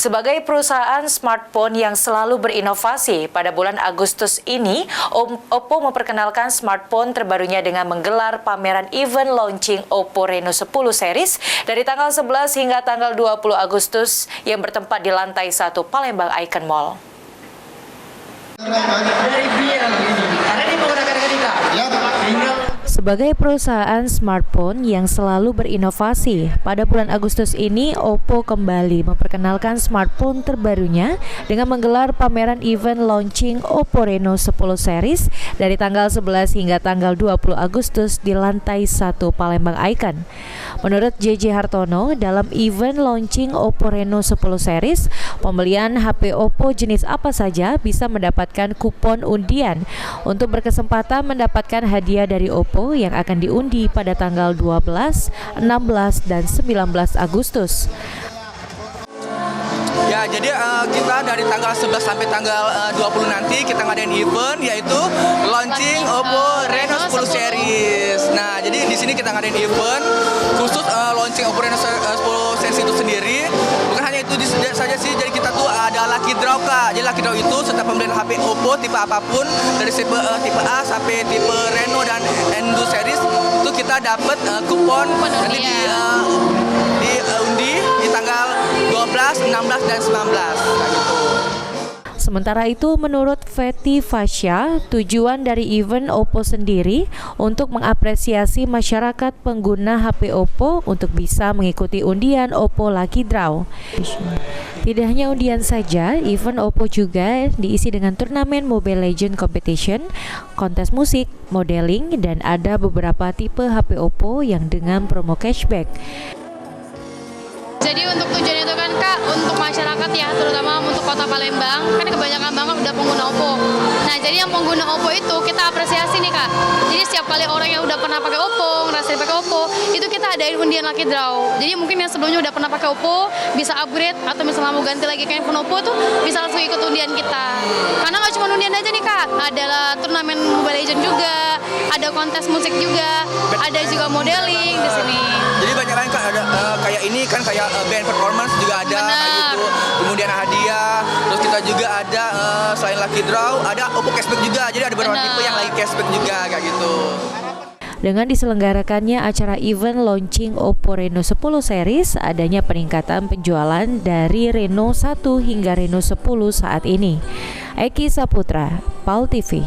Sebagai perusahaan smartphone yang selalu berinovasi, pada bulan Agustus ini, Oppo memperkenalkan smartphone terbarunya dengan menggelar pameran event launching Oppo Reno 10 series dari tanggal 11 hingga tanggal 20 Agustus yang bertempat di lantai 1 Palembang Icon Mall. Sebagai perusahaan smartphone yang selalu berinovasi, pada bulan Agustus ini Oppo kembali memperkenalkan smartphone terbarunya dengan menggelar pameran event launching Oppo Reno 10 series dari tanggal 11 hingga tanggal 20 Agustus di lantai 1 Palembang Icon. Menurut JJ Hartono, dalam event launching Oppo Reno 10 series, pembelian HP Oppo jenis apa saja bisa mendapatkan kupon undian untuk berkesempatan mendapatkan hadiah dari Oppo yang akan diundi pada tanggal 12, 16, dan 19 Agustus. Ya, jadi kita dari tanggal 11 sampai tanggal 20 nanti kita ngadain event yaitu launching Oppo Reno 10 series. Nah, jadi di sini kita ngadain event khusus launching Oppo Reno 10 series itu sendiri. Bukan hanya itu saja sih, jadi kita tuh ada lucky draw, Kak. Jadi lucky draw itu setiap pembelian HP Oppo tipe apapun dari tipe A sampai tipe Reno dan Endo series itu kita dapat kupon nanti diundi di tanggal 12, 16, dan 19. Nah, gitu. Sementara itu, menurut Feti Fasya, tujuan dari event Oppo sendiri untuk mengapresiasi masyarakat pengguna HP Oppo untuk bisa mengikuti undian Oppo Lucky Draw. Tidak hanya undian saja, event Oppo juga diisi dengan turnamen Mobile Legends Competition, kontes musik, modeling, dan ada beberapa tipe HP Oppo yang dengan promo cashback. Jadi untuk tujuan itu kan Kak, untuk masyarakat ya, terutama untuk kota Palembang, kan kebanyakan banget udah pengguna Oppo. Nah, jadi yang pengguna Oppo itu kita apresiasi nih Kak. Jadi setiap kali orang yang udah pernah pakai Oppo, ngerasain pakai Oppo, itu kita adain undian lucky draw. Jadi mungkin yang sebelumnya udah pernah pakai Oppo, bisa upgrade, atau misalnya mau ganti lagi ke handphone Oppo tuh, bisa langsung ikut undian kita. Karena nggak cuma undian aja nih Kak, ada turnamen Mobile Legends juga, ada kontes musik juga, ada juga modeling di sini. Jadi banyak lain Kak, ada kayak ini kan kayak band performance juga ada kayak gitu. Kemudian hadiah, terus kita juga ada selain lucky draw, ada Oppo cashback juga. Jadi ada beberapa tipe yang lagi cashback juga kayak gitu. Dengan diselenggarakannya acara event launching Oppo Reno 10 series, adanya peningkatan penjualan dari Reno 1 hingga Reno 10 saat ini. Eki Saputra, PAL TV.